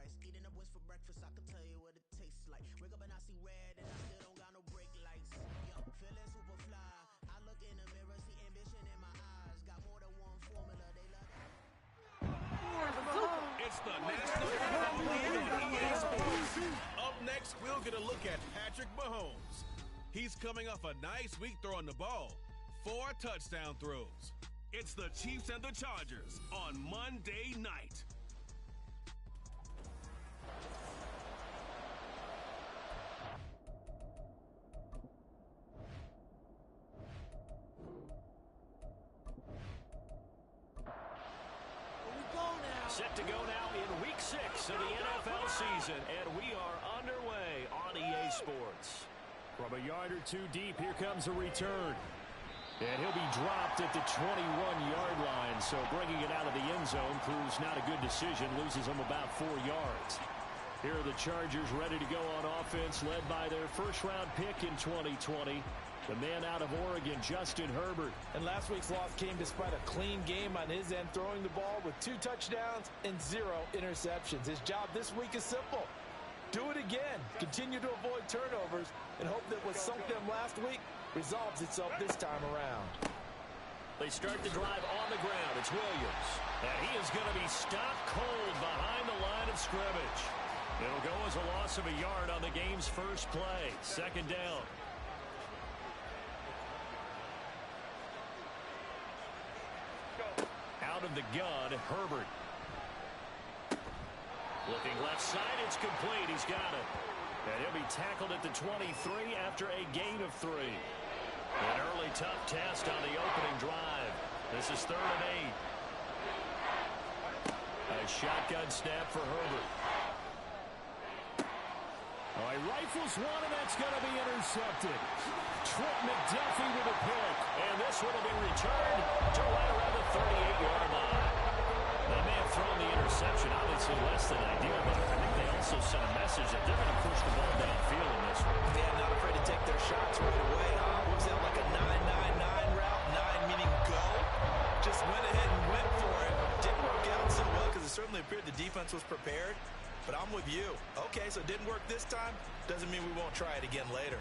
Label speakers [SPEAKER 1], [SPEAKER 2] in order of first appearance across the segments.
[SPEAKER 1] price. Eating up what's for breakfast, I can tell you what it tastes like. Wake up and I see red and I still don't got no brake lights. Yo, feeling super fly. I look in the mirror, see ambition in my eyes. Got more than one formula, they love it.
[SPEAKER 2] It's the National Football League on EA Sports. Up next, we'll get a look at Patrick Mahomes. He's coming off a nice week throwing the ball. 4 touchdown throws. It's the Chiefs and the Chargers on Monday night.
[SPEAKER 3] Set to go now in Week 6 of the NFL season, and we are underway on EA Sports.
[SPEAKER 4] From a yard or two deep, here comes a return. And he'll be dropped at the 21-yard line, so bringing it out of the end zone proves not a good decision, loses him about 4 yards. Here are the Chargers ready to go on offense, led by their first-round pick in 2020, the man out of Oregon, Justin Herbert.
[SPEAKER 5] And last week's loss came despite a clean game on his end, throwing the ball with 2 touchdowns and 0 interceptions. His job this week is simple. Do it again. Continue to avoid turnovers and hope that what sunk them last week resolves itself this time around.
[SPEAKER 4] They start the drive on the ground. It's Williams. And he is going to be stopped cold behind the line of scrimmage. It'll go as a loss of a yard on the game's first play. Second down. Out of the gun, Herbert. Looking left side, it's complete. He's got it. And he'll be tackled at the 23 after a gain of 3. An early tough test on the opening drive. This is 3rd and 8. A shotgun snap for Herbert. All right, rifles one, and that's going to be intercepted. Trent McDuffie with a pick. And this one will be returned to right around the 38-yard line. They may have thrown the interception, obviously less than ideal, but I think they also sent a message that they're going to push the ball downfield in this one.
[SPEAKER 5] Yeah, not afraid to take their shots right away. Was that like a 9-9-9 route? 9 meaning go. Just went ahead and went for it. Didn't work out so well because it certainly appeared the defense was prepared. But I'm with you. Okay, so it didn't work this time. Doesn't mean we won't try it again later.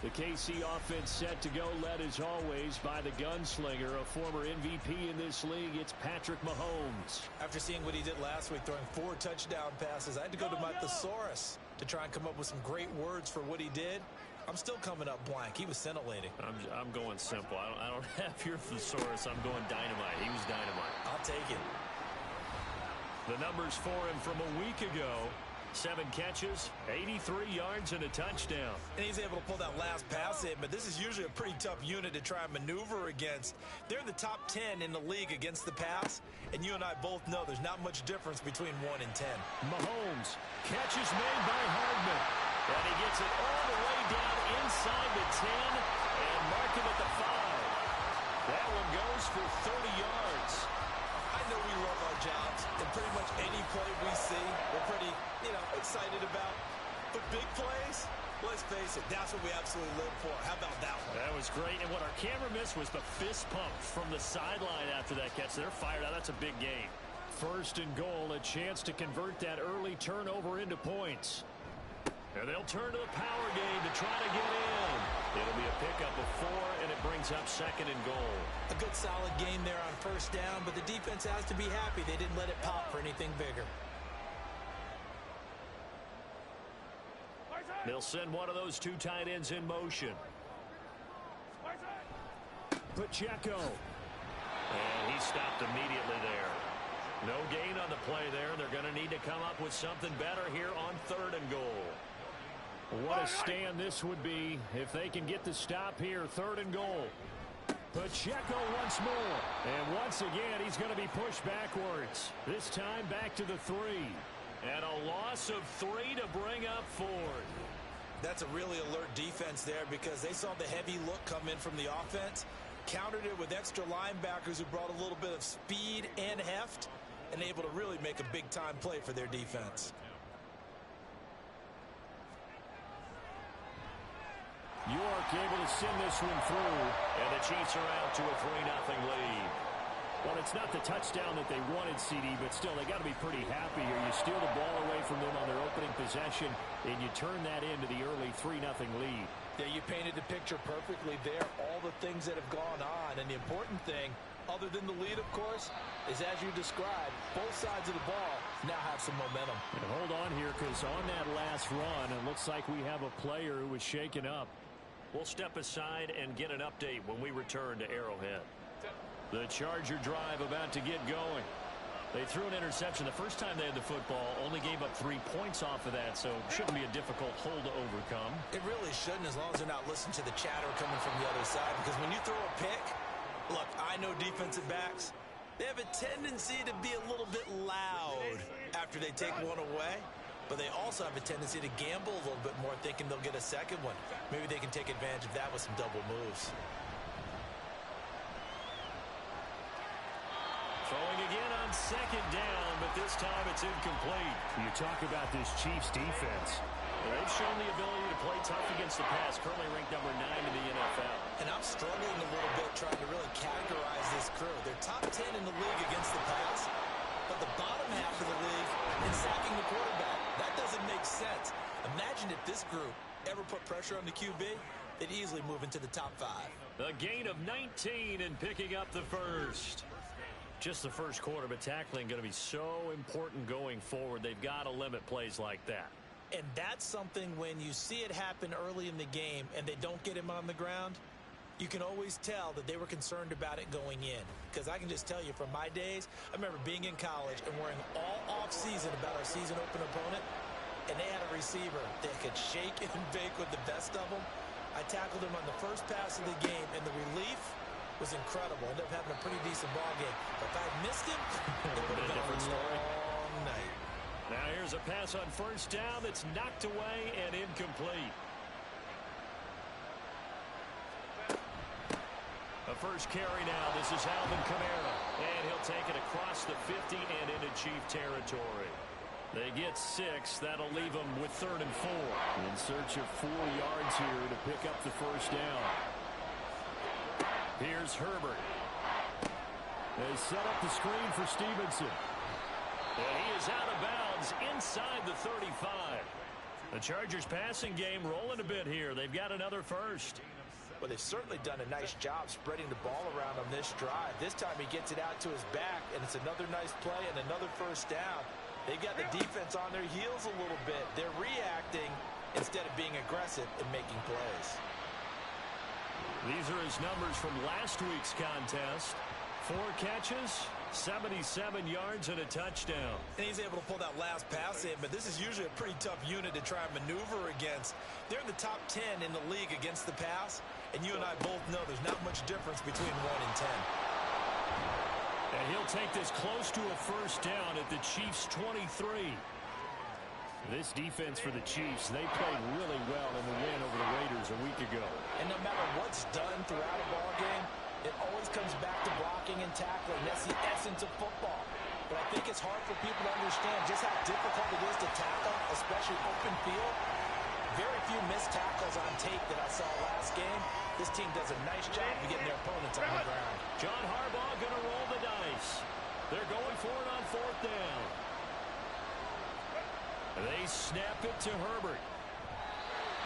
[SPEAKER 4] The KC offense set to go, led as always by the gunslinger, a former MVP in this league. It's Patrick Mahomes.
[SPEAKER 5] After seeing what he did last week, throwing 4 touchdown passes, I had to go to my thesaurus to try and come up with some great words for what he did. I'm still coming up blank. He was scintillating.
[SPEAKER 4] I'm going simple. I don't have your thesaurus. I'm going dynamite. He was dynamite.
[SPEAKER 5] I'll take it.
[SPEAKER 4] The numbers for him from a week ago. 7 catches, 83 yards, and a touchdown.
[SPEAKER 5] And he's able to pull that last pass in, but this is usually a pretty tough unit to try and maneuver against. They're in the top 10 in the league against the pass, and you and I both know there's not much difference between 1 and 10.
[SPEAKER 4] Mahomes, catch is made by Hardman. And he gets it all the way down inside the 10 and mark him at the 5. That one goes for 30 yards.
[SPEAKER 5] I know we love our jobs, and pretty much any play we see, we're pretty, excited about. But big plays, let's face it, that's what we absolutely live for. How about that one?
[SPEAKER 4] That was great, and what our camera missed was the fist pump from the sideline after that catch. They're fired out. That's a big gain. 1st and goal, a chance to convert that early turnover into points. And they'll turn to the power game to try to get in. It'll be a pickup of 4, and it brings up 2nd and goal.
[SPEAKER 5] A good solid game there on 1st down, but the defense has to be happy they didn't let it pop for anything bigger.
[SPEAKER 4] They'll send one of those 2 tight ends in motion. Pacheco. And he stopped immediately there. No gain on the play there. They're going to need to come up with something better here on 3rd and goal. What a stand this would be if they can get the stop here. 3rd and goal. Pacheco once more. And once again, he's going to be pushed backwards. This time back to the 3. And a loss of 3 to bring up 4th.
[SPEAKER 5] That's a really alert defense there because they saw the heavy look come in from the offense, countered it with extra linebackers who brought a little bit of speed and heft, and able to really make a big-time play for their defense.
[SPEAKER 4] York able to send this one through, and the Chiefs are out to a 3-0 lead. Well, it's not the touchdown that they wanted, CD, but still, they got to be pretty happy here. You steal the ball away from them on their opening possession, and you turn that into the early 3-0 lead.
[SPEAKER 5] Yeah, you painted the picture perfectly there, all the things that have gone on. And the important thing, other than the lead, of course, is as you described, both sides of the ball now have some momentum.
[SPEAKER 4] And hold on here, because on that last run, it looks like we have a player who was shaken up. We'll step aside and get an update when we return to Arrowhead. The Charger drive about to get going. They threw an interception the first time they had the football, only gave up 3 points off of that, so shouldn't be a difficult hole to overcome.
[SPEAKER 5] It really shouldn't, as long as they're not listening to the chatter coming from the other side, because when you throw a pick, look, I know defensive backs, they have a tendency to be a little bit loud after they take one away, but they also have a tendency to gamble a little bit more, thinking they'll get a second one. Maybe they can take advantage of that with some double moves.
[SPEAKER 4] Throwing again on second down, but this time it's incomplete. You talk about this Chiefs defense. They've shown the ability to play tough against the pass, currently ranked number 9 in the NFL.
[SPEAKER 5] And I'm struggling a little bit trying to really categorize this crew. They're top 10 in the league against the pass, but the bottom half of the league in sacking the quarterback. That doesn't make sense. Imagine if this group ever put pressure on the QB, they'd easily move into the top 5.
[SPEAKER 4] A gain of 19 and picking up the first. Just the first quarter, but tackling going to be so important going forward. They've got to limit plays like that.
[SPEAKER 5] And that's something when you see it happen early in the game and they don't get him on the ground, you can always tell that they were concerned about it going in. Because I can just tell you from my days, I remember being in college and worrying all off-season about our season open opponent, and they had a receiver that could shake and bake with the best of them. I tackled him on the first pass of the game, and the relief was incredible. Ended up having a pretty decent ball game. But if I had missed him, it would have been a long night.
[SPEAKER 4] Now here's a pass on first down that's knocked away and incomplete. The first carry now. This is Alvin Kamara. And he'll take it across the 50 and into Chief territory. They get 6. That'll leave them with 3rd and 4. In search of 4 yards here to pick up the first down. Here's Herbert. They set up the screen for Stevenson. And he is out of bounds inside the 35. The Chargers passing game rolling a bit here. They've got another first.
[SPEAKER 5] Well, they've certainly done a nice job spreading the ball around on this drive. This time he gets it out to his back, and it's another nice play and another first down. They've got the defense on their heels a little bit. They're reacting instead of being aggressive and making plays.
[SPEAKER 4] These are his numbers from last week's contest. 4 catches, 77 yards, and a touchdown.
[SPEAKER 5] And he's able to pull that last pass in, but this is usually a pretty tough unit to try and maneuver against. They're in the top 10 in the league against the pass, and you and I both know there's not much difference between 1 and 10.
[SPEAKER 4] And he'll take this close to a first down at the Chiefs' 23. This defense for the Chiefs, they played really well in the win over the Raiders a week ago.
[SPEAKER 5] And no matter what's done throughout a ball game, it always comes back to blocking and tackling. That's the essence of football. But I think it's hard for people to understand just how difficult it is to tackle, especially open field. Very few missed tackles on tape that I saw last game. This team does a nice job of getting their opponents on the ground.
[SPEAKER 4] John Harbaugh going to roll the dice. They're going for it on 4th down. They snap it to Herbert.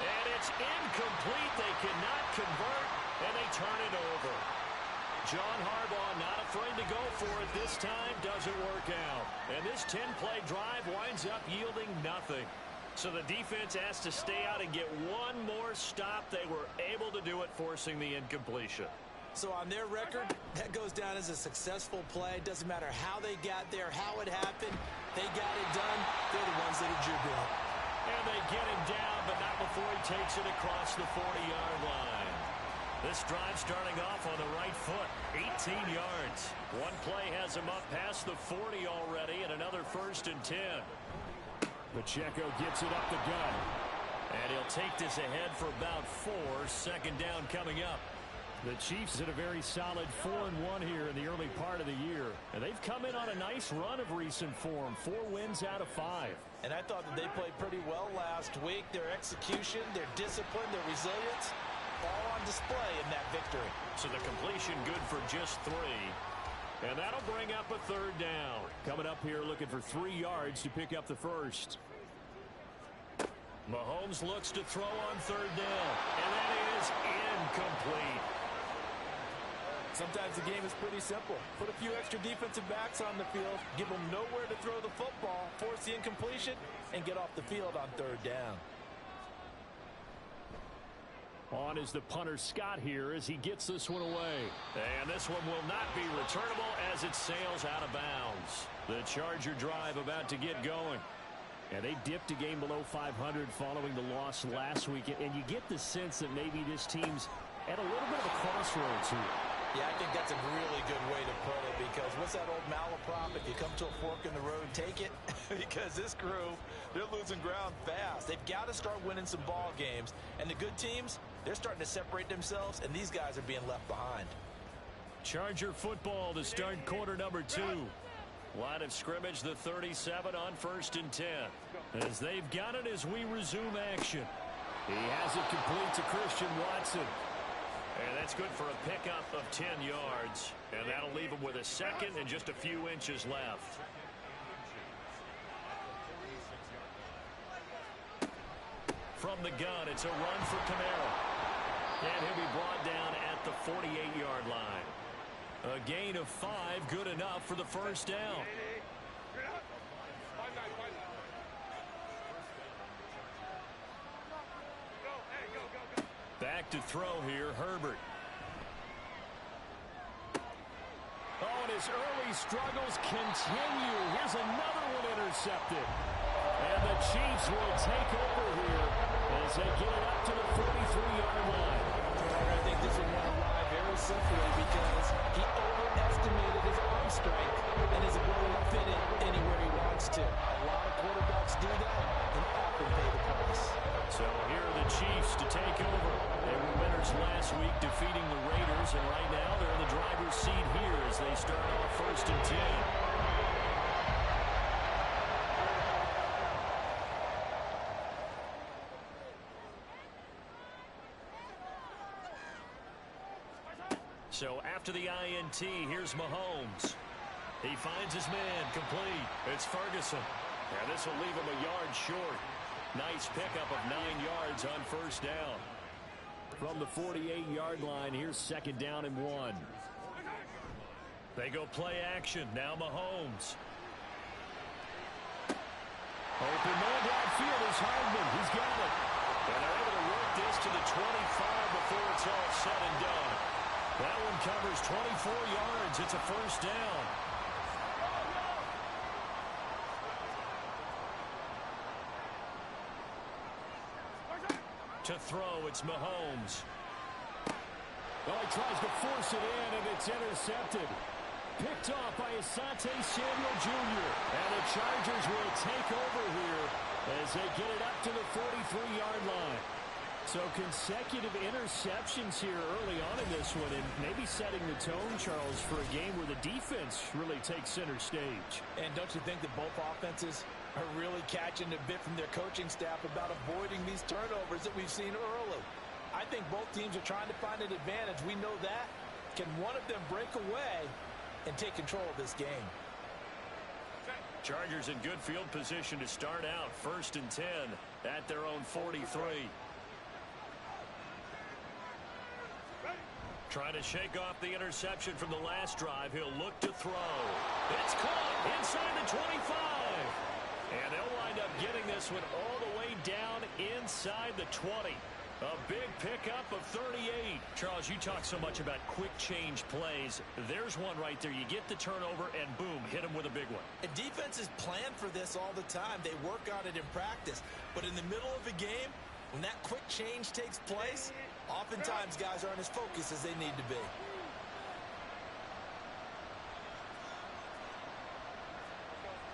[SPEAKER 4] And it's incomplete. They cannot convert, and they turn it over. John Harbaugh not afraid to go for it this time. Doesn't work out. And this 10-play drive winds up yielding nothing. So the defense has to stay out and get one more stop. They were able to do it, forcing the incompletion.
[SPEAKER 5] So on their record, that goes down as a successful play. Doesn't matter how they got there, how it happened. They got it done. They're the ones that are jubilant.
[SPEAKER 4] And they get him down, but not before he takes it across the 40-yard line. This drive starting off on the right foot, 18 yards. One play has him up past the 40 already, and another 1st and 10. Pacheco gets it up the gut. And he'll take this ahead for about 4. 2nd down coming up. The Chiefs had a very solid 4-1 here in the early part of the year. And they've come in on a nice run of recent form. 4 wins out of 5.
[SPEAKER 5] And I thought that they played pretty well last week. Their execution, their discipline, their resilience, all on display in that victory.
[SPEAKER 4] So the completion good for just 3.
[SPEAKER 3] And that'll bring up a third down. Coming up here looking for 3 yards to pick up the first. Mahomes looks to throw on third down. And that is incomplete.
[SPEAKER 5] Sometimes the game is pretty simple. Put a few extra defensive backs on the field, give them nowhere to throw the football, force the incompletion, and get off the field on third down.
[SPEAKER 3] On is the punter Scott here as he gets this one away. And this one will not be returnable as it sails out of bounds. The Charger drive about to get going. And they dipped a game below 500 following the loss last week. And you get the sense that maybe this team's at a little bit of a crossroads here.
[SPEAKER 5] Yeah, I think that's a really good way to put it, because what's that old malaprop? If you come to a fork in the road, take it. Because this crew, they're losing ground fast. They've got to start winning some ball games. And the good teams, they're starting to separate themselves, and these guys are being left behind.
[SPEAKER 3] Charger football to start quarter number 2. Line of scrimmage, the 37 on 1st and 10. As they've got it as we resume action. He has it complete to Christian Watson. And that's good for a pickup of 10 yards. And that'll leave him with a second and just a few inches left. From the gun, it's a run for Kamara. And he'll be brought down at the 48-yard line. A gain of 5, good enough for the first down. Back to throw here, Herbert. Oh, and his early struggles continue. Here's another one intercepted. And the Chiefs will take over here as they get it up to the 43-yard line.
[SPEAKER 5] I think this will run live very simply because he overestimated his arm strength and his ability to fit it anywhere he wants to. A lot of quarterbacks do that and often pay the price.
[SPEAKER 3] So here are the Chiefs to take over. They were winners last week defeating the Raiders, and right now they're in the driver's seat here as they start off 1st and 10. So after the INT, here's Mahomes. He finds his man complete. It's Ferguson. And this will leave him a yard short. Nice pickup of 9 yards on first down. From the 48-yard line, here's 2nd down and 1. They go play action. Now Mahomes. Open man downfield is Hardman. He's got it. And they're able to work this to the 25 before it's all said and done. That one covers 24 yards. It's a first down. To throw, it's Mahomes. Well, he tries to force it in, and it's intercepted. Picked off by Asante Samuel Jr. And the Chargers will take over here as they get it up to the 43-yard line. So consecutive interceptions here early on in this one, and maybe setting the tone, Charles, for a game where the defense really takes center stage.
[SPEAKER 5] And don't you think that both offenses are really catching a bit from their coaching staff about avoiding these turnovers that we've seen early? I think both teams are trying to find an advantage. We know that. Can one of them break away and take control of this game?
[SPEAKER 3] Chargers in good field position to start out. 1st and 10 at their own 43. Trying to shake off the interception from the last drive. He'll look to throw. It's caught inside the 25. And they'll wind up getting this one all the way down inside the 20. A big pickup of 38. Charles, you talk so much about quick change plays. There's one right there. You get the turnover and boom, hit them with a big one.
[SPEAKER 5] And defenses plan for this all the time. They work on it in practice. But in the middle of a game, when that quick change takes place, oftentimes guys aren't as focused as they need to be.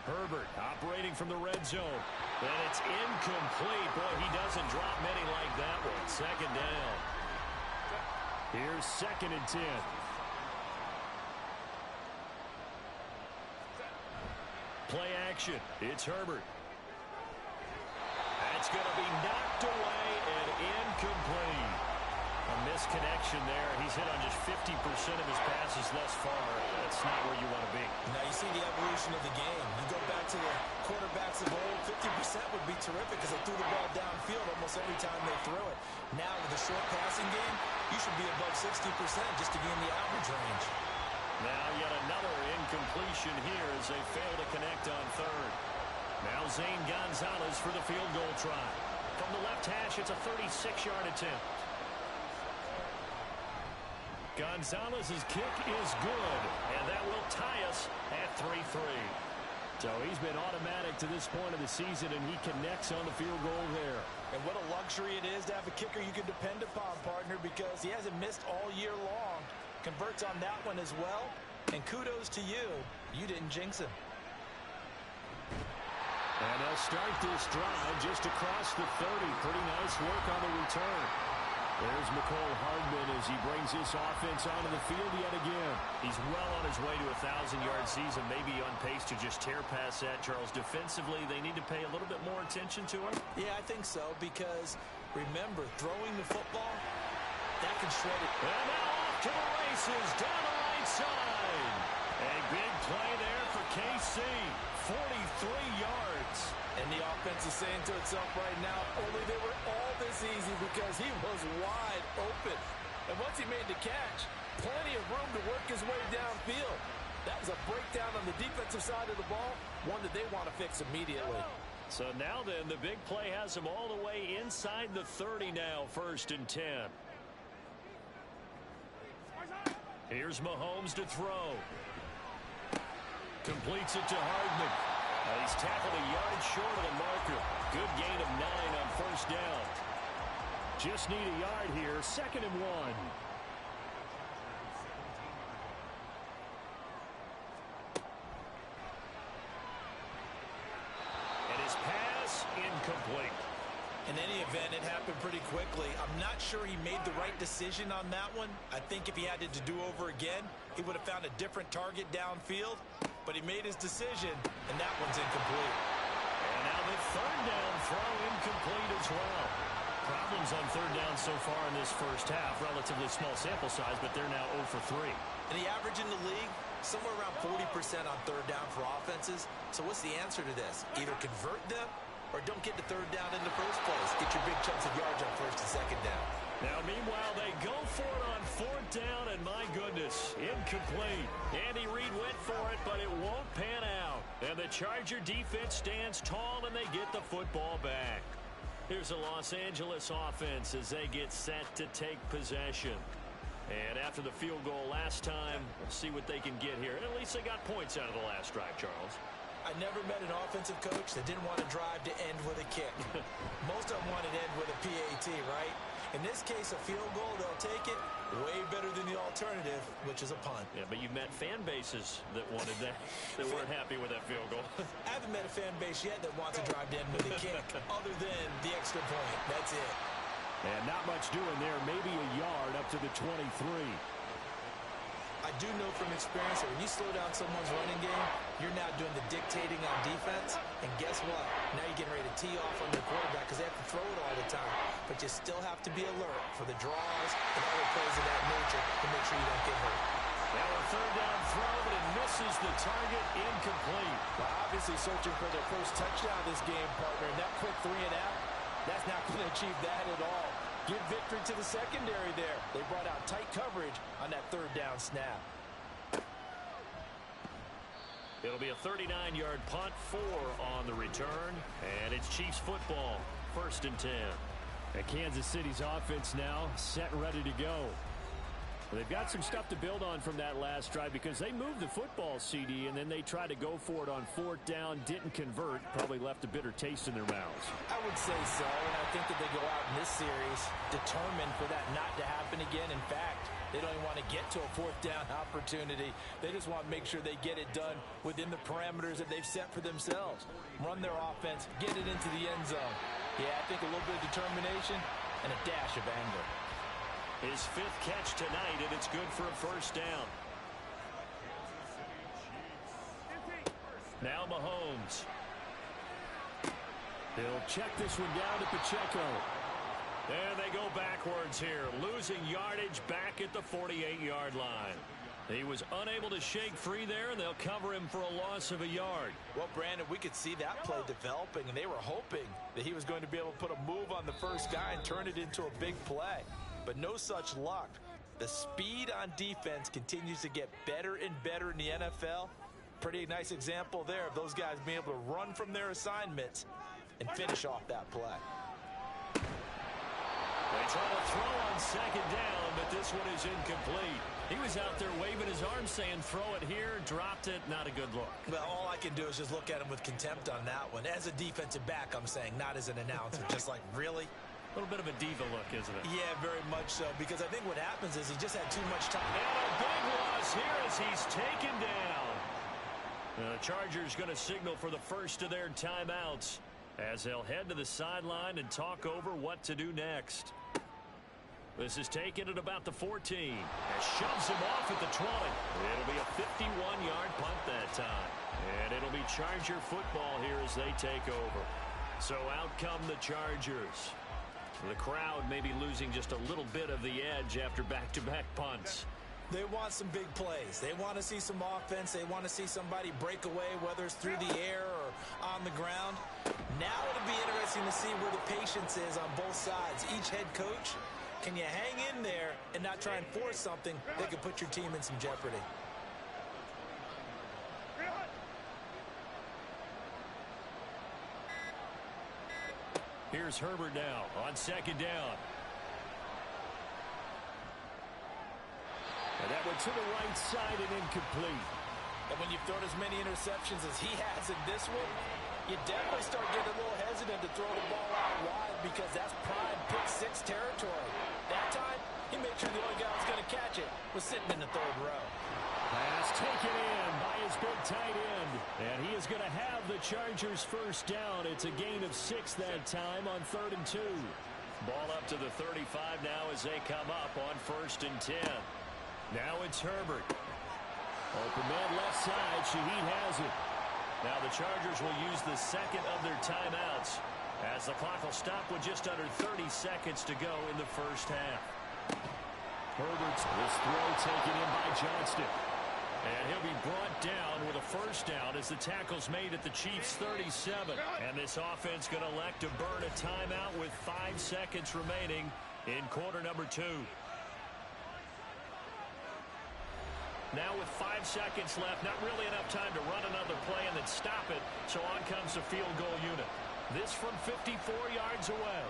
[SPEAKER 3] Herbert operating from the red zone. And it's incomplete. Boy, he doesn't drop many like that one. 2nd down. Here's 2nd and 10. Play action. It's Herbert. That's going to be knocked away and incomplete.
[SPEAKER 4] A misconnection there. He's hit on just 50% of his passes thus far. That's not where you want to be.
[SPEAKER 5] Now you see the evolution of the game. You go back to the quarterbacks of old, 50% would be terrific because they threw the ball downfield almost every time they threw it. Now with the short passing game, you should be above 60% just to be in the average range.
[SPEAKER 4] Now yet another incompletion here as they fail to connect on third. Now Zane Gonzalez for the field goal try. From the left hash, it's a 36-yard attempt. Gonzalez's kick is good, and that will tie us at 3-3.
[SPEAKER 3] So he's been automatic to this point of the season, and he connects on the field goal there.
[SPEAKER 5] And what a luxury it is to have a kicker you can depend upon, partner, because he hasn't missed all year long. Converts on that one as well. And kudos to you. You didn't jinx him.
[SPEAKER 3] And they'll start this drive just across the 30. Pretty nice work on the return. There's McCole Hardman as he brings this offense onto the field yet again.
[SPEAKER 4] He's well on his way to a 1,000-yard season, maybe on pace to just tear past that, Charles. Defensively, they need to pay a little bit more attention to him.
[SPEAKER 5] Yeah, I think so, because remember, throwing the football, that can shred it.
[SPEAKER 4] And now off to the races, down the right side. A big play there for KC, 43 yards.
[SPEAKER 5] And the offense is saying to itself right now, only they were all this easy because he was wide open. And once he made the catch, plenty of room to work his way downfield. That was a breakdown on the defensive side of the ball, one that they want to fix immediately.
[SPEAKER 4] So now then, the big play has him all the way inside the 30 now, 1st and 10. Here's Mahomes to throw. Completes it to Hardman. He's tackled a yard short of the marker. Good gain of 9 on 1st down.
[SPEAKER 3] Just need a yard here. 2nd and 1.
[SPEAKER 4] And his pass incomplete.
[SPEAKER 5] In any event, it happened pretty quickly. I'm not sure he made the right decision on that one. I think if he had it to do over again, he would have found a different target downfield. But he made his decision, and that one's incomplete.
[SPEAKER 4] And now the 3rd down throw incomplete as well. Problems on 3rd down so far in this first half. Relatively small sample size, but they're now 0 for 3.
[SPEAKER 5] And the average in the league, somewhere around 40% on 3rd down for offenses. So what's the answer to this? Either convert them or don't get the 3rd down in the first place. Get your big chunks of yards on 1st and 2nd down.
[SPEAKER 4] Now, meanwhile, they go for it on 4th down, and my goodness, incomplete. Andy Reid went for it, but it won't pan out. And the Charger defense stands tall, and they get the football back. Here's a Los Angeles offense as they get set to take possession. And after the field goal last time, we'll see what they can get here. And at least they got points out of the last drive, Charles.
[SPEAKER 5] I never met an offensive coach that didn't want to drive to end with a kick. Most of them want to end with a PAT, right? In this case, a field goal, they'll take it. Way better than the alternative, which is a punt.
[SPEAKER 4] Yeah, but you've met fan bases that wanted that, that weren't happy with that field goal.
[SPEAKER 5] I haven't met a fan base yet that wants to drive to end with a kick, other than the extra point. That's it.
[SPEAKER 3] And not much doing there. Maybe a yard up to the 23.
[SPEAKER 5] I do know from experience that when you slow down someone's running game, you're now doing the dictating on defense. And guess what? Now you're getting ready to tee off on the quarterback because they have to throw it all the time. But you still have to be alert for the draws and other plays of that nature to make sure you don't get hurt.
[SPEAKER 4] Now a 3rd down throw, but it misses the target, incomplete.
[SPEAKER 5] Well, obviously searching for their first touchdown this game, partner. And that quick 3 and out, that's not going to achieve that at all. Give victory to the secondary there. They brought out tight coverage on that 3rd down snap.
[SPEAKER 4] It'll be a 39-yard punt, 4 on the return, and it's Chiefs football, 1st and 10.
[SPEAKER 3] And Kansas City's offense now set and ready to go. They've got some stuff to build on from that last drive because they moved the football, CD, and then they tried to go for it on 4th down, didn't convert, probably left a bitter taste in their mouths.
[SPEAKER 5] I would say so, and I think that they go out in this series determined for that not to happen again. In fact, they don't even want to get to a 4th down opportunity. They just want to make sure they get it done within the parameters that they've set for themselves. Run their offense, get it into the end zone. Yeah, I think a little bit of determination and a dash of anger.
[SPEAKER 4] His 5th catch tonight, and it's good for a 1st down. Now Mahomes.
[SPEAKER 3] He'll check this one down to Pacheco.
[SPEAKER 4] And they go backwards here, losing yardage back at the 48-yard line. He was unable to shake free there, and they'll cover him for a loss of a yard.
[SPEAKER 5] Well, Brandon, we could see that play developing, and they were hoping that he was going to be able to put a move on the first guy and turn it into a big play. But no such luck. The speed on defense continues to get better and better in the NFL. Pretty nice example there of those guys being able to run from their assignments and finish off that play.
[SPEAKER 4] They try to throw on second down, but this one is incomplete. He was out there waving his arm saying, throw it here, dropped it, not a good look.
[SPEAKER 5] Well, all I can do is just look at him with contempt on that one. As a defensive back, I'm saying, not as an announcer. Just like, really?
[SPEAKER 4] A little bit of a diva look, isn't it?
[SPEAKER 5] Yeah, very much so, because I think what happens is he just had too much time.
[SPEAKER 4] And a big loss here as he's taken down. The Chargers going to signal for the first of their timeouts as they'll head to the sideline and talk over what to do next. This is taken at about the 14. And shoves him off at the 20. It'll be a 51-yard punt that time. And it'll be Charger football here as they take over. So out come the Chargers. The crowd may be losing just a little bit of the edge after back-to-back punts.
[SPEAKER 5] They want some big plays. They want to see some offense. They want to see somebody break away, whether it's through the air or on the ground. Now it'll be interesting to see where the patience is on both sides. Each head coach, can you hang in there and not try and force something that could put your team in some jeopardy?
[SPEAKER 4] Here's Herbert now on second down. And that went to the right side and incomplete.
[SPEAKER 5] And when you've thrown as many interceptions as he has in this one, you definitely start getting a little hesitant to throw the ball out wide because that's prime pick six territory. That time, he made sure the only guy who was going to catch it was sitting in the third row.
[SPEAKER 4] Pass taken in by his big tight end. And he is going to have the Chargers first down. It's a gain of 6 that time on 3rd and 2. Ball up to the 35 now as they come up on 1st and 10. Now it's Herbert. Open man left side. Shaheed has it. Now the Chargers will use the second of their timeouts as the clock will stop with just under 30 seconds to go in the first half. Herbert's this throw taken in by Johnston. And he'll be brought down with a first down as the tackle's made at the Chiefs' 37. And this offense going to elect to burn a timeout with 5 seconds remaining in quarter number 2. Now with 5 seconds left, not really enough time to run another play and then stop it. So on comes the field goal unit. This from 54 yards away.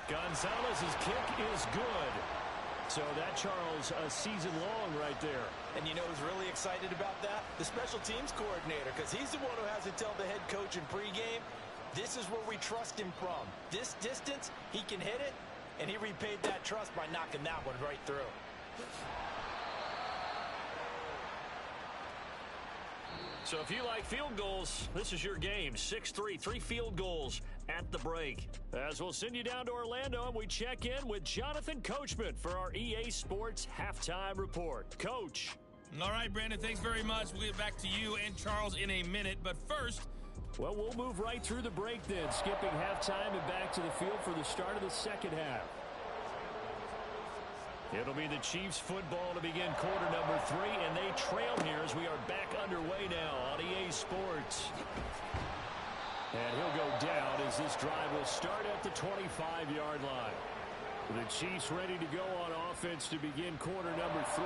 [SPEAKER 4] Gonzalez's kick is good. So that, Charles, a season long right there.
[SPEAKER 5] And you know who's really excited about that? The special teams coordinator, because he's the one who has to tell the head coach in pregame, this is where we trust him from. This distance, he can hit it, and he repaid that trust by knocking that one right through.
[SPEAKER 4] So if you like field goals, this is your game. 6-3, 3 field goals at the break. As we'll send you down to Orlando, and we check in with Jonathan Coachman for our EA Sports Halftime Report. Coach.
[SPEAKER 6] All right, Brandon, thanks very much. We'll get back to you and Charles in a minute. But first,
[SPEAKER 4] well, we'll move right through the break then, skipping halftime and back to the field for the start of the second half. It'll be the Chiefs football to begin quarter number 3, and they trail here as we are back underway now on EA Sports. And he'll go down as this drive will start at the 25-yard line. The Chiefs ready to go on offense to begin quarter number 3.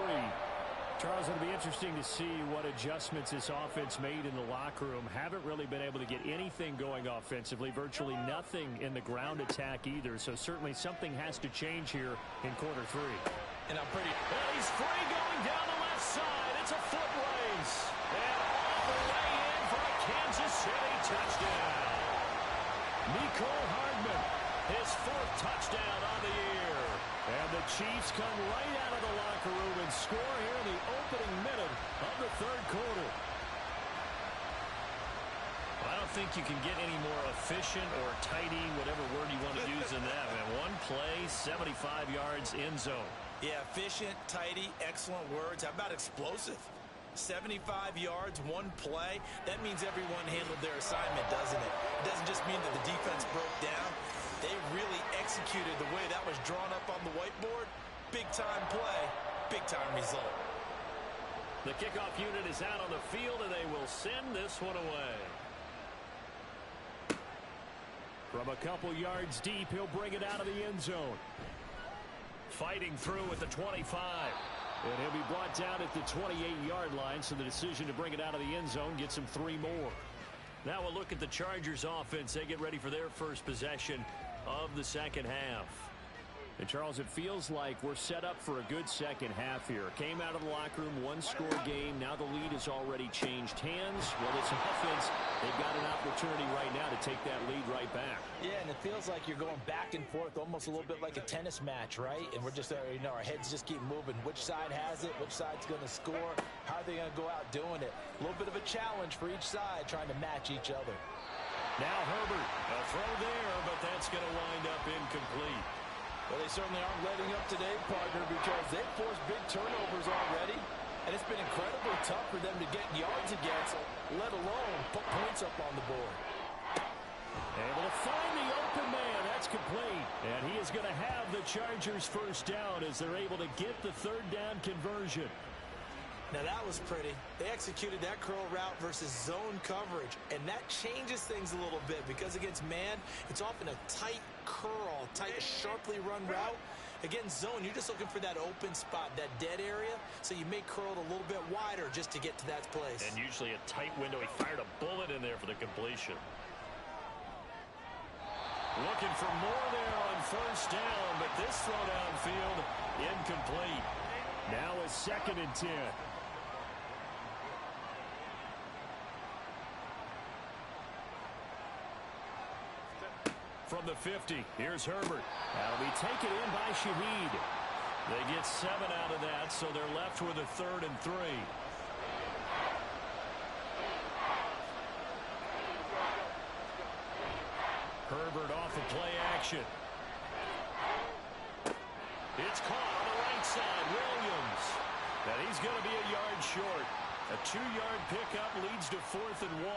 [SPEAKER 4] Charles, it'll be interesting to see what adjustments this offense made in the locker room. Haven't really been able to get anything going offensively, virtually nothing in the ground attack either. So certainly something has to change here in quarter 3.
[SPEAKER 5] And I'm pretty...
[SPEAKER 4] Well, he's free going down the left side. It's a foot race. And all the way in for a Kansas City touchdown. Nicole Hardman, his 4th touchdown on the year. And the Chiefs come right out of the locker room and score here in the opening minute of the 3rd quarter. I don't think you can get any more efficient or tidy, whatever word you want to use in that, man. One play, 75 yards, end zone.
[SPEAKER 5] Yeah, efficient, tidy, excellent words. How about explosive? 75 yards, one play. That means everyone handled their assignment, doesn't it? It doesn't just mean that the defense broke down. They really executed the way that was drawn up on the whiteboard. Big-time play, big-time result.
[SPEAKER 4] The kickoff unit is out on the field, and they will send this one away.
[SPEAKER 3] From a couple yards deep, he'll bring it out of the end zone.
[SPEAKER 4] Fighting through at the 25.
[SPEAKER 3] And he'll be brought down at the 28-yard line, so the decision to bring it out of the end zone gets him 3 more.
[SPEAKER 4] Now we'll look at the Chargers offense. They get ready for their first possession of the second half.
[SPEAKER 3] And, Charles, it feels like we're set up for a good second half here. Came out of the locker room, one-score game. Now the lead has already changed hands. Well, this offense, they've got an opportunity right now to take that lead right back.
[SPEAKER 7] Yeah, and it feels like you're going back and forth, almost a little bit like a tennis match, right? And we're just, our heads just keep moving. Which side has it? Which side's going to score? How are they going to go out doing it? A little bit of a challenge for each side, trying to match each other.
[SPEAKER 4] Now Herbert, a throw there, but that's going to wind up incomplete.
[SPEAKER 7] Well, they certainly aren't letting up today, partner, because they've forced big turnovers already. And it's been incredibly tough for them to get yards against, let alone put points up on the board.
[SPEAKER 3] Able to find the open man. That's complete. And he is going to have the Chargers first down as they're able to get the third down conversion.
[SPEAKER 5] Now that was pretty. They executed that curl route versus zone coverage, and that changes things a little bit because against man, it's often a tight curl, tight, sharply run route. Against zone, you're just looking for that open spot, that dead area, so you may curl it a little bit wider just to get to that place.
[SPEAKER 4] And usually a tight window. He fired a bullet in there for the completion. Looking for more there on first down, but this throw downfield incomplete.
[SPEAKER 3] Now a 2nd and 10.
[SPEAKER 4] From the 50, here's Herbert.
[SPEAKER 3] That'll be taken in by Shaheed.
[SPEAKER 4] They get 7 out of that, so they're left with a 3rd and 3. Herbert off the play action. It's caught on the right side. Williams. And he's going to be a yard short. A 2-yard pickup leads to 4th and 1.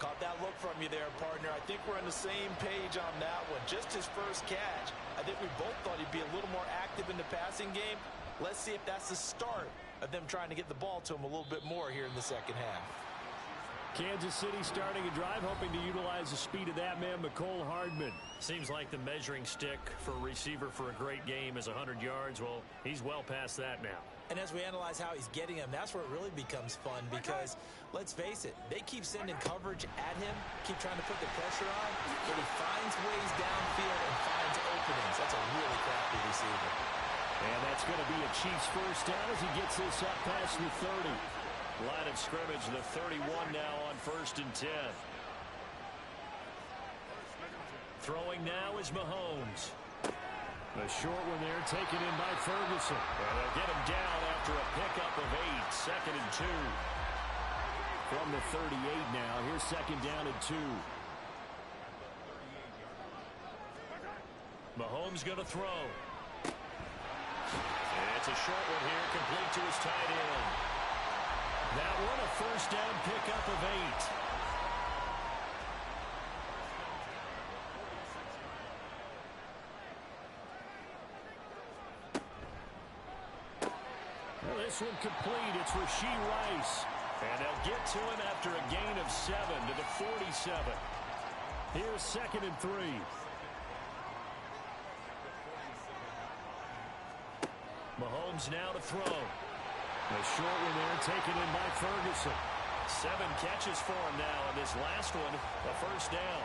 [SPEAKER 5] Caught that look from you there, partner. I think we're on the same page on that one. Just his first catch. I think we both thought he'd be a little more active in the passing game. Let's see if that's the start of them trying to get the ball to him a little bit more here in the second half.
[SPEAKER 3] Kansas City starting a drive, hoping to utilize the speed of that man, Mecole Hardman.
[SPEAKER 4] Seems like the measuring stick for a receiver for a great game is 100 yards. Well, he's well past that now.
[SPEAKER 5] And as we analyze how he's getting them, that's where it really becomes fun because, let's face it, they keep sending coverage at him, keep trying to put the pressure on, but he finds ways downfield and finds openings. That's a really crafty receiver.
[SPEAKER 3] And that's going to be a Chiefs first down as he gets this up past the 30.
[SPEAKER 4] Line of scrimmage, the 31 now on 1st and 10. Throwing now is Mahomes.
[SPEAKER 3] The short one there taken in by Ferguson.
[SPEAKER 4] And they'll get him down after a pickup of 8. 2nd and 2.
[SPEAKER 3] From the 38 now. Here's 2nd down and 2.
[SPEAKER 4] Mahomes going to throw. And it's a short one here, complete to his tight end. That one a first down pickup of 8.
[SPEAKER 3] This one complete. It's Rashee Rice.
[SPEAKER 4] And they'll get to him after a gain of 7 to the 47.
[SPEAKER 3] Here's 2nd and 3.
[SPEAKER 4] Mahomes now to throw.
[SPEAKER 3] The short one there taken in by Ferguson.
[SPEAKER 4] 7 catches for him now, and this last one, a first down.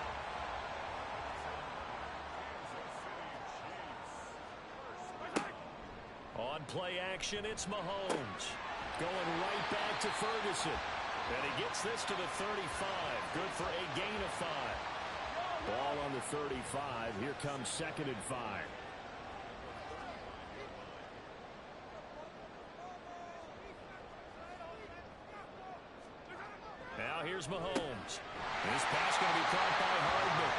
[SPEAKER 4] On play action, it's Mahomes.
[SPEAKER 3] Going right back to Ferguson.
[SPEAKER 4] And he gets this to the 35. Good for a gain of 5.
[SPEAKER 3] Ball on the 35. Here comes 2nd and 5.
[SPEAKER 4] Now here's Mahomes. This pass going to be caught by Hardman.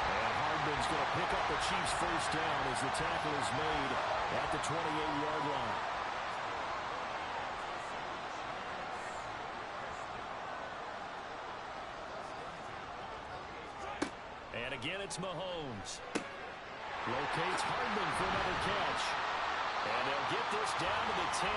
[SPEAKER 3] And Hardman's going to pick up the Chiefs first down as the tackle is made at the 28-yard line.
[SPEAKER 4] And again, it's Mahomes. Locates Hardman for another catch. And they'll get this down to the 10.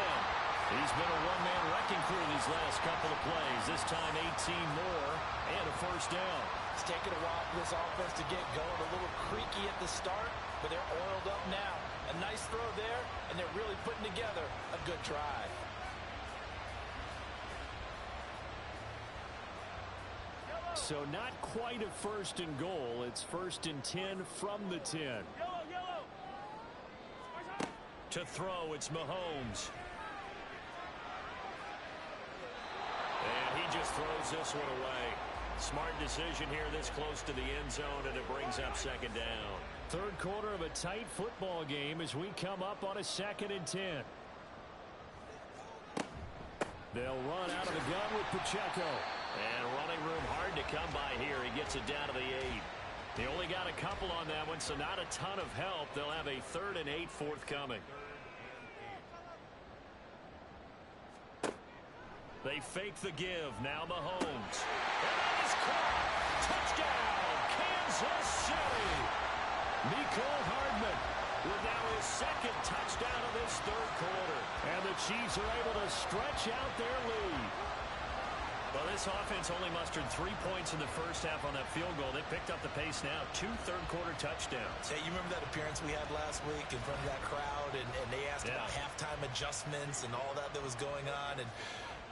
[SPEAKER 4] He's been a one-man wrecking crew these last couple of plays. This time 18 more and a first down.
[SPEAKER 7] It's taken a while for this offense to get going. A little creaky at the start, but they're oiled up now. A nice throw there, and they're really putting together a good drive.
[SPEAKER 3] So not quite a first and goal. It's first and 10 from the 10.
[SPEAKER 4] To throw, it's Mahomes. And he just throws this one away. Smart decision here this close to the end zone, and it brings up second down.
[SPEAKER 3] Third quarter of a tight football game as we come up on a 2nd and 10. They'll run out of the gun with Pacheco.
[SPEAKER 4] And running room hard to come by here. He gets it down to the 8. They only got a couple on that one, so not a ton of help. They'll have a 3rd and 8 forthcoming. They fake the give. Now Mahomes. And that is caught. Touchdown, Kansas City. Mecole Hardman with now his 2nd touchdown of this 3rd quarter.
[SPEAKER 3] And the Chiefs are able to stretch out their lead.
[SPEAKER 4] Well, this offense only mustered 3 points in the first half on that field goal. They picked up the pace now. 2 third-quarter touchdowns.
[SPEAKER 7] Hey, you remember that appearance we had last week in front of that crowd, and they asked about halftime adjustments and all that was going on. And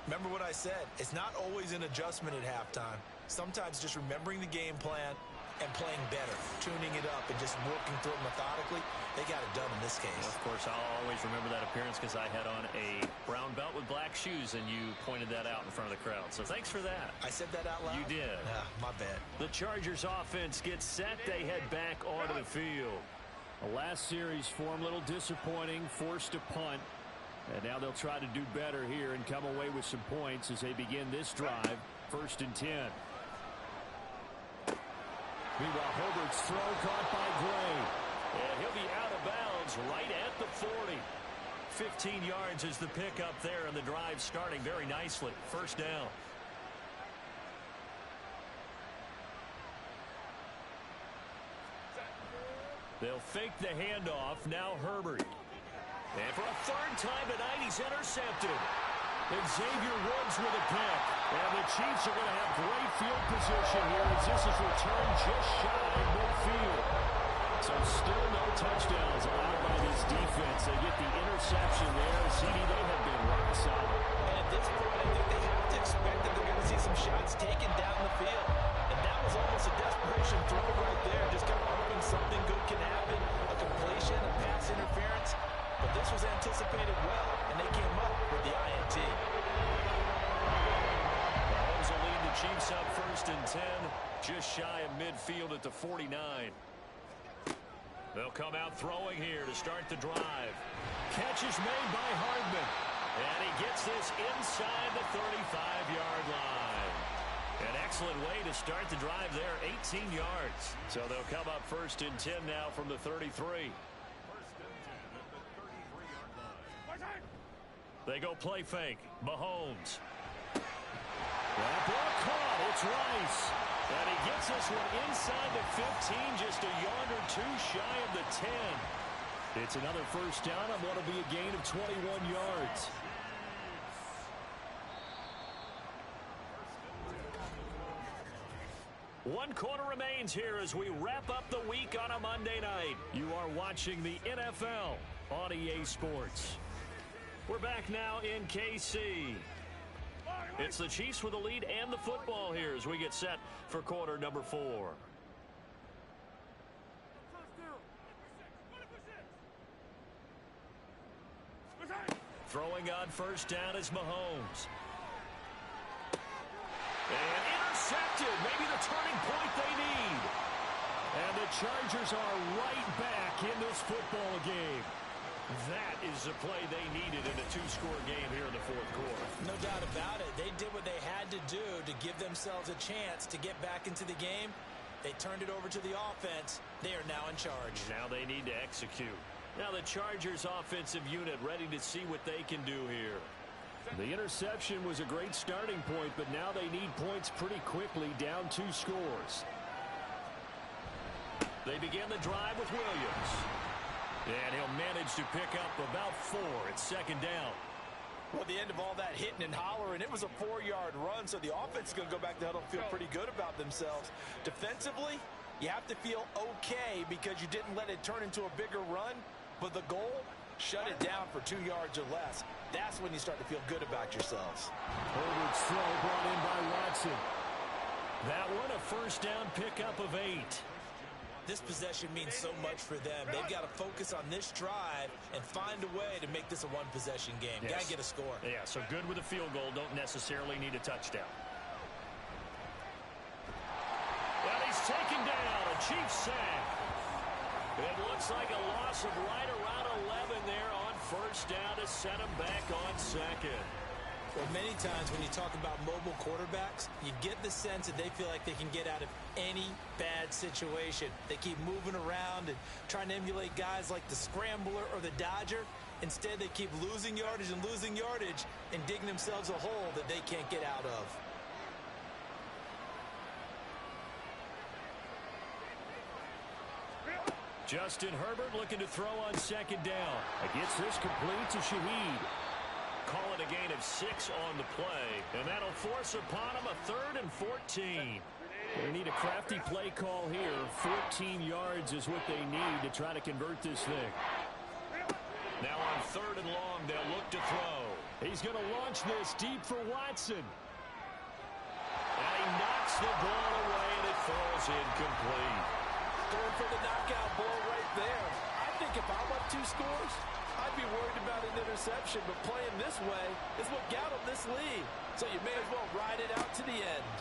[SPEAKER 7] remember what I said. It's not always an adjustment at halftime. Sometimes just remembering the game plan and playing better, tuning it up, and just working through it methodically. They got it done in this case.
[SPEAKER 4] Of course, I'll always remember that appearance because I had on a brown belt with black shoes, and you pointed that out in front of the crowd. So thanks for that.
[SPEAKER 7] I said that out loud?
[SPEAKER 4] You did.
[SPEAKER 7] My bad.
[SPEAKER 4] The Chargers offense gets set. They head back onto the field.
[SPEAKER 3] The last series for them, a little disappointing, forced a punt. And now they'll try to do better here and come away with some points as they begin this drive. 1st and 10. Meanwhile, Herbert's throw caught by Gray.
[SPEAKER 4] And he'll be out of bounds right at the 40. 15 yards is the pickup there, and the drive starting very nicely. First down. They'll fake the handoff. Now Herbert. And for a 3rd time tonight, he's intercepted.
[SPEAKER 3] And Xavier Woods with a pick. And the Chiefs are going to have great field position here as this is returned just shy of midfield. So still no touchdowns allowed by this defense. They get the interception there. CD, they have been rock solid.
[SPEAKER 7] And at this point, I think they have to expect that they're going to see some shots taken down the field. And that was almost a desperation throw right there. Just kind of hoping something good can happen. A completion, a pass interference. But this was anticipated well, and they came up with the INT.
[SPEAKER 4] Mahomes will lead the Chiefs up 1st and 10, just shy of midfield at the 49. They'll come out throwing here to start the drive.
[SPEAKER 3] Catch is made by Hardman.
[SPEAKER 4] And he gets this inside the 35-yard line. An excellent way to start the drive there, 18 yards. So they'll come up 1st and 10 now from the 33. They go play fake. Mahomes.
[SPEAKER 3] That ball caught. It's Rice.
[SPEAKER 4] And he gets this one inside the 15, just a yard or 2 shy of the 10.
[SPEAKER 3] It's another first down on what will be a gain of 21 yards.
[SPEAKER 4] One quarter remains here as we wrap up the week on a Monday night. You are watching the NFL on EA Sports. We're back now in KC. It's the Chiefs with the lead and the football here as we get set for quarter number 4. Throwing on first down is Mahomes. And intercepted. Maybe the turning point they need.
[SPEAKER 3] And the Chargers are right back in this football game.
[SPEAKER 4] That is the play they needed in a 2-score game here in the 4th quarter.
[SPEAKER 7] No doubt about it. They did what they had to do to give themselves a chance to get back into the game. They turned it over to the offense. They are now in charge.
[SPEAKER 4] Now they need to execute. Now the Chargers offensive unit ready to see what they can do here.
[SPEAKER 3] The interception was a great starting point, but now they need points pretty quickly, down 2 scores.
[SPEAKER 4] They begin the drive with Williams. And he'll manage to pick up about 4 at second down.
[SPEAKER 7] Well, at the end of all that hitting and hollering, it was a 4-yard run, so the offense is going to go back to huddle and feel pretty good about themselves. Defensively, you have to feel okay because you didn't let it turn into a bigger run, but the goal, shut it down for 2 yards or less. That's when you start to feel good about yourselves.
[SPEAKER 3] Herbert's throw brought in by Watson.
[SPEAKER 4] That one a first down pickup of 8.
[SPEAKER 7] This possession means so much for them. They've got to focus on this drive and find a way to make this a one-possession game.
[SPEAKER 4] Yes.
[SPEAKER 7] Got to get a score.
[SPEAKER 4] Yeah, so good with a field goal. Don't necessarily need a touchdown. Well, he's taken down. A Chiefs sack. It looks like a loss of right around 11 there on first down to set him back on second.
[SPEAKER 7] Well, many times when you talk about mobile quarterbacks, you get the sense that they feel like they can get out of any bad situation. They keep moving around and trying to emulate guys like the Scrambler or the Dodger. Instead, they keep losing yardage and digging themselves a hole that they can't get out of.
[SPEAKER 4] Justin Herbert looking to throw on second down. Gets this complete to Shaheed. Call it a gain of 6 on the play, and that'll force upon him a 3rd and 14.
[SPEAKER 3] They need a crafty play call here. 14 yards is what they need to try to convert this thing.
[SPEAKER 4] Now on 3rd and long, they'll look to throw.
[SPEAKER 3] He's going to launch this deep for Watson.
[SPEAKER 4] And he knocks the ball away, and it falls incomplete.
[SPEAKER 7] Going for the knockout blow right there. I think if I'm up 2 scores, I'd be worried about an interception, but playing this way is what got them this lead. So you may as well ride it out to the end.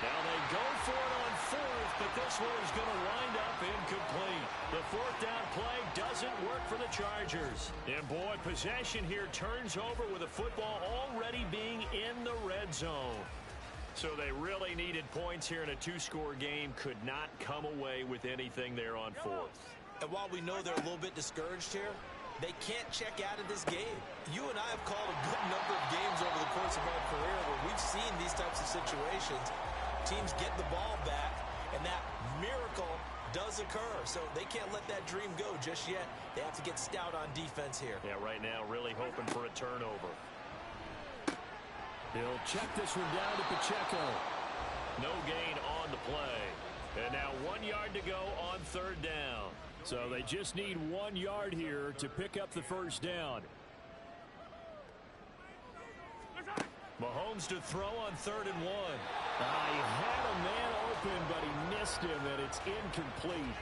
[SPEAKER 4] Now they go for it on 4th, but this one is going to wind up incomplete. The 4th down play doesn't work for the Chargers. And boy, possession here turns over with the football already being in the red zone. So they really needed points here in a 2-score game. Could not come away with anything there on 4th.
[SPEAKER 7] And while we know they're a little bit discouraged here, they can't check out of this game. You and I have called a good number of games over the course of our career where we've seen these types of situations. Teams get the ball back, and that miracle does occur. So they can't let that dream go just yet. They have to get stout on defense here.
[SPEAKER 4] Yeah, right now really hoping for a turnover.
[SPEAKER 3] He'll check this one down to Pacheco.
[SPEAKER 4] No gain on the play. And now 1 yard to go on 3rd down.
[SPEAKER 3] So they just need 1 yard here to pick up the first down.
[SPEAKER 4] Mahomes to throw on 3rd and 1.
[SPEAKER 3] He had a man open, but he missed him, and it's incomplete.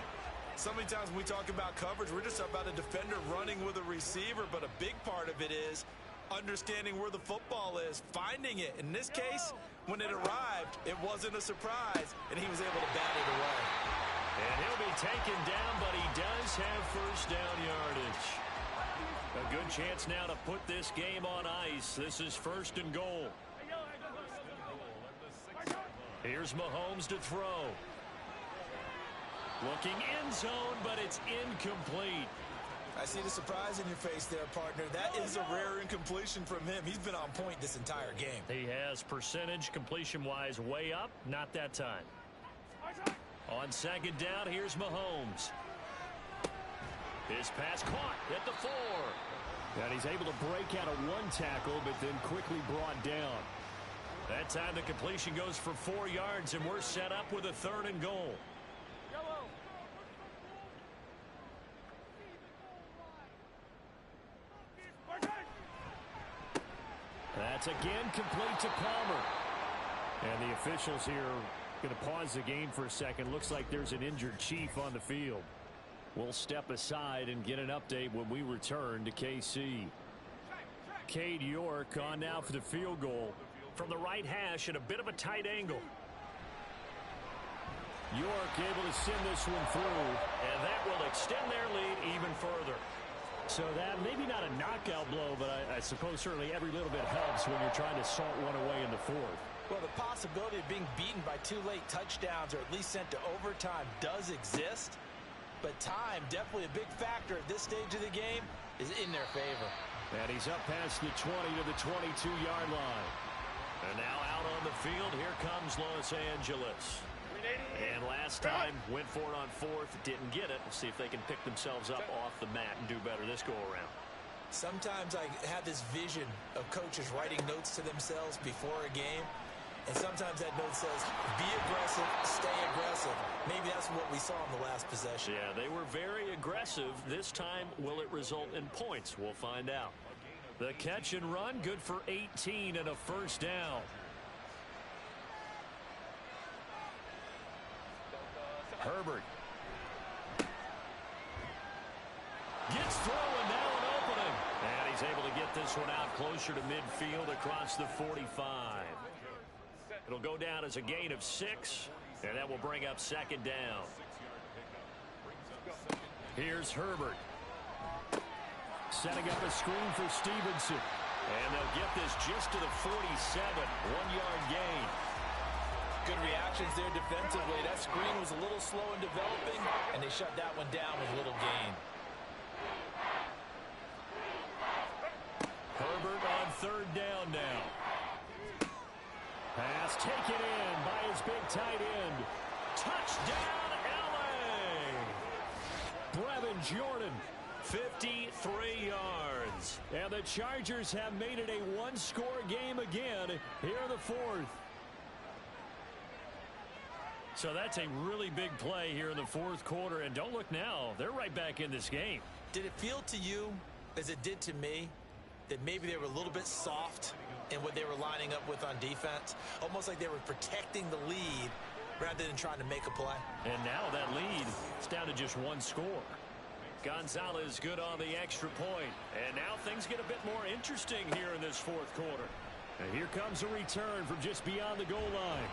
[SPEAKER 7] So many times when we talk about coverage, we're just about a defender running with a receiver, but a big part of it is understanding where the football is, finding it. In this case, when it arrived, it wasn't a surprise, and he was able to bat it away.
[SPEAKER 4] And he'll be taken down, but he does have first down yardage. A good chance now to put this game on ice. This is 1st and goal. Here's Mahomes to throw. Looking end zone, but it's incomplete.
[SPEAKER 7] I see the surprise in your face there, partner. That is a rare incompletion from him. He's been on point this entire game.
[SPEAKER 4] He has percentage completion-wise way up. Not that time. On 2nd down, here's Mahomes. His pass caught at the 4.
[SPEAKER 3] And he's able to break out of 1 tackle, but then quickly brought down.
[SPEAKER 4] That time the completion goes for 4 yards, and we're set up with a 3rd and goal.
[SPEAKER 3] That's again complete to Palmer. And the officials here going to pause the game for a second. Looks like there's an injured Chief on the field. We'll step aside and get an update when we return to KC. Cade York on now for the field goal.
[SPEAKER 4] From the right hash at a bit of a tight angle.
[SPEAKER 3] York able to send this one through.
[SPEAKER 4] And that will extend their lead even further.
[SPEAKER 3] So that maybe not a knockout blow, but I suppose certainly every little bit helps when you're trying to salt one away in the 4th.
[SPEAKER 7] Well, the possibility of being beaten by 2 late touchdowns or at least sent to overtime does exist. But time, definitely a big factor at this stage of the game, is in their favor.
[SPEAKER 3] And he's up past the 20 to the 22-yard line.
[SPEAKER 4] And now out on the field, here comes Los Angeles. And last time, went for it on fourth, didn't get it. We'll see if they can pick themselves up off the mat and do better this go-around.
[SPEAKER 7] Sometimes I have this vision of coaches writing notes to themselves before a game. And sometimes that note says, be aggressive, stay aggressive. Maybe that's what we saw in the last possession.
[SPEAKER 4] Yeah, they were very aggressive. This time, will it result in points? We'll find out. The catch and run, good for 18 and a first down. Herbert. Gets through and now an opening. And he's able to get this one out closer to midfield across the 45. It'll go down as a gain of 6, and that will bring up second down. Here's Herbert. Setting up a screen for Stevenson. And they'll get this just to the 47, 1-yard gain.
[SPEAKER 7] Good reactions there defensively. That screen was a little slow in developing, and they shut that one down with little gain.
[SPEAKER 4] Herbert on third down now. Pass taken in by his big tight end. Touchdown, L.A. Brevin Jordan, 53 yards. And the Chargers have made it a one-score game again here in the fourth. So that's a really big play here in the fourth quarter. And don't look now, they're right back in this game.
[SPEAKER 7] Did it feel to you, as it did to me, that maybe they were a little bit soft in what they were lining up with on defense? Almost like they were protecting the lead rather than trying to make a play.
[SPEAKER 4] And now that lead is down to just one score. Gonzalez good on the extra point. And now things get a bit more interesting here in this fourth quarter. And here comes a return from just beyond the goal line.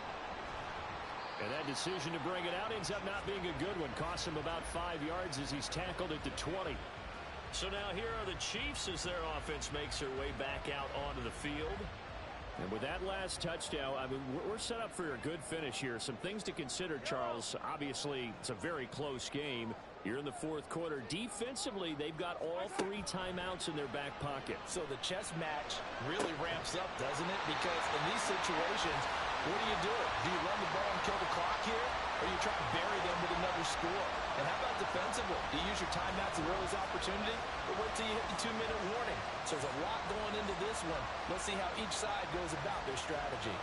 [SPEAKER 4] And that decision to bring it out ends up not being a good one. Costs him about 5 yards as he's tackled at the 20. So now here are the Chiefs as their offense makes their way back out onto the field. And with that last touchdown, I mean, we're set up for a good finish here. Some things to consider, Charles. Obviously, it's a very close game. You're in the fourth quarter. Defensively, they've got all 3 timeouts in their back pocket.
[SPEAKER 7] So the chess match really ramps up, doesn't it? Because in these situations, what do you do? Do you run the ball and kill the clock here? Or you try to bury them with another score? And how about defensively? Do you use your timeouts at earliest opportunity? Or wait till you hit the 2-minute warning? So there's a lot going into this one. Let's see how each side goes about their strategy.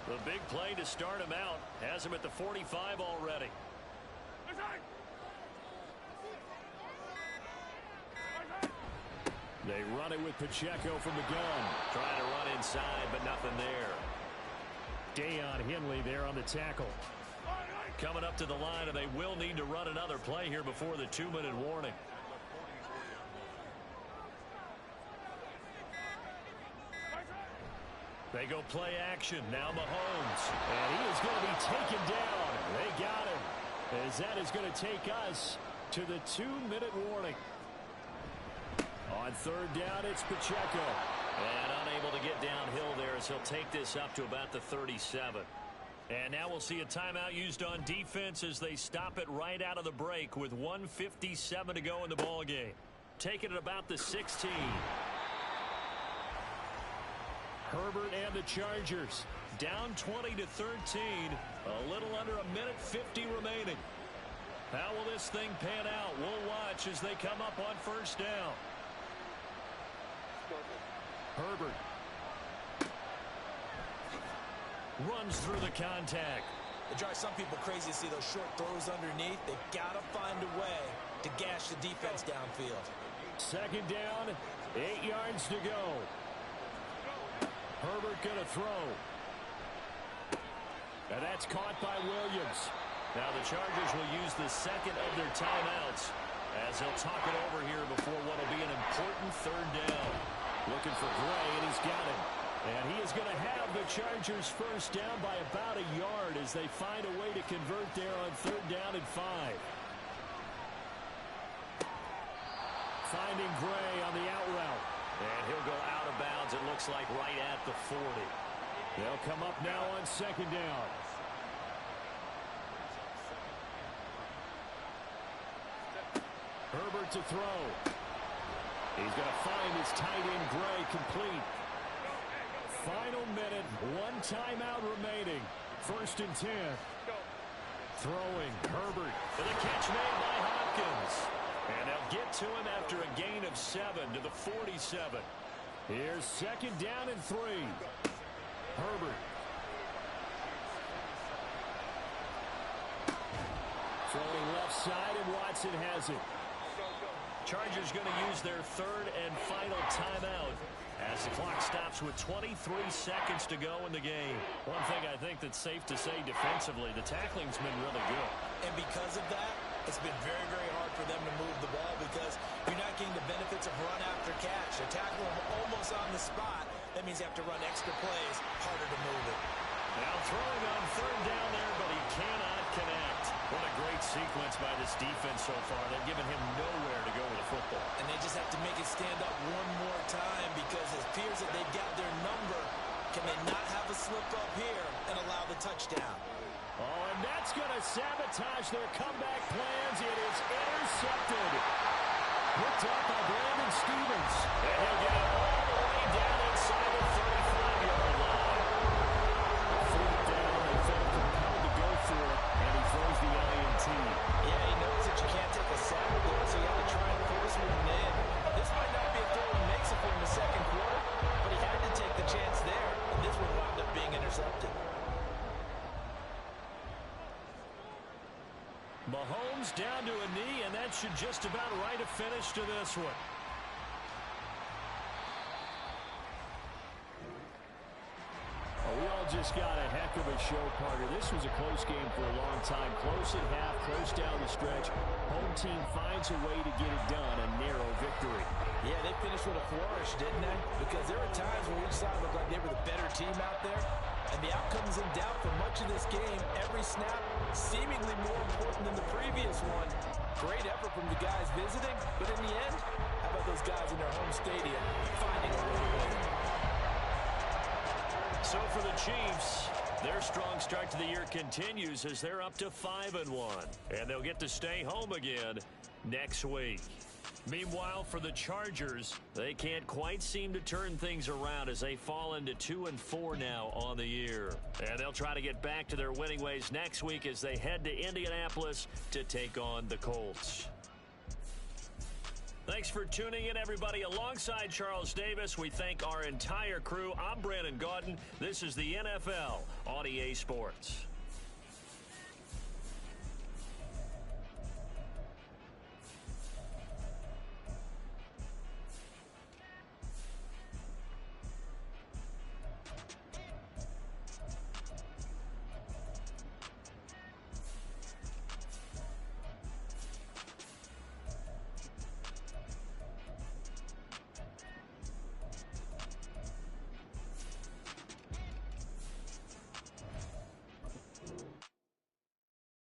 [SPEAKER 4] The big play to start him out has him at the 45 already. They run it with Pacheco from the gun. Trying to run inside, but nothing there. Deion Henley there on the tackle. Coming up to the line, and they will need to run another play here before the 2-minute warning. They go play action. Now Mahomes. And he is going to be taken down. They got him. As that is going to take us to the 2-minute warning. On third down, it's Pacheco. And unable to get downhill there as he'll take this up to about the 37. And now we'll see a timeout used on defense as they stop it right out of the break with 1:57 to go in the ballgame. Taking it about the 16. Herbert and the Chargers down 20-13. A little under a minute 50 remaining. How will this thing pan out? We'll watch as they come up on first down. Herbert runs through the contact.
[SPEAKER 7] It drives some people crazy to see those short throws underneath. They've got to find a way to gash the defense downfield.
[SPEAKER 4] Second down, 8 yards to go. Herbert going to throw. And that's caught by Williams. Now the Chargers will use the second of their timeouts as they'll talk it over here before what will be an important third down. Looking for Gray, and he's got him. And he is going to have the Chargers first down by about a yard as they find a way to convert there on third down and 5. Finding Gray on the out route. And he'll go out of bounds, it looks like, right at the 40. They'll come up now on second down. Herbert to throw. He's going to find his tight end Gray complete.
[SPEAKER 3] final minute, one timeout remaining. 1st and 10. Throwing, Herbert.
[SPEAKER 4] With a catch made by Hopkins. And they'll get to him after a gain of 7 to the 47.
[SPEAKER 3] Here's 2nd down and 3. Herbert. Throwing left side, and Watson has it.
[SPEAKER 4] Chargers going to use their 3rd and final timeout as the clock stops with 23 seconds to go in the game. One thing I think that's safe to say defensively, the tackling's been really good.
[SPEAKER 5] And because of that, it's been very, very hard for them to move the ball because you're not getting the benefits of run after catch. They tackle them almost on the spot. That means you have to run extra plays, harder to move it.
[SPEAKER 4] Now throwing on 3rd down there, but he cannot connect. What a great sequence by this defense so far. They've given him nowhere to go with the football.
[SPEAKER 5] And they just have to make it stand up one more time because it appears that they've got their number. Can they not have a slip up here and allow the touchdown?
[SPEAKER 3] Oh, and that's going to sabotage their comeback plans. It is intercepted. Picked up by Brandon Stevens.
[SPEAKER 4] And he'll get it all the way down inside the 35-yard line.
[SPEAKER 3] 4th down, they felt compelled to go for it, and he throws the INT.
[SPEAKER 5] Yeah, he knows that you can't take a sack there, so you got to try and force one in. This might not be a throw he makes it for in the 2nd quarter, but he had to take the chance there, and this one wound up being intercepted.
[SPEAKER 4] Mahomes down to a knee, and that should just about write a finish to this one.
[SPEAKER 3] We all just got a heck of a show, Parker. This was a close game for a long time. Close at half, close down the stretch. Home team finds a way to get it done, a narrow victory.
[SPEAKER 5] Yeah, they finished with a flourish, didn't they? Because there were times where each side looked like they were the better team out there. And the outcome's in doubt for much of this game. Every snap seemingly more important than the previous one. Great effort from the guys visiting, but in the end, how about those guys in their home stadium finding a way to win?
[SPEAKER 4] So for the Chiefs, their strong start to the year continues as they're up to 5-1. And they'll get to stay home again next week. Meanwhile, for the Chargers, they can't quite seem to turn things around as they fall into 2-4 now on the year. And they'll try to get back to their winning ways next week as they head to Indianapolis to take on the Colts. Thanks for tuning in, everybody. Alongside Charles Davis, we thank our entire crew. I'm Brandon Gaudin. This is the NFL on EA Sports.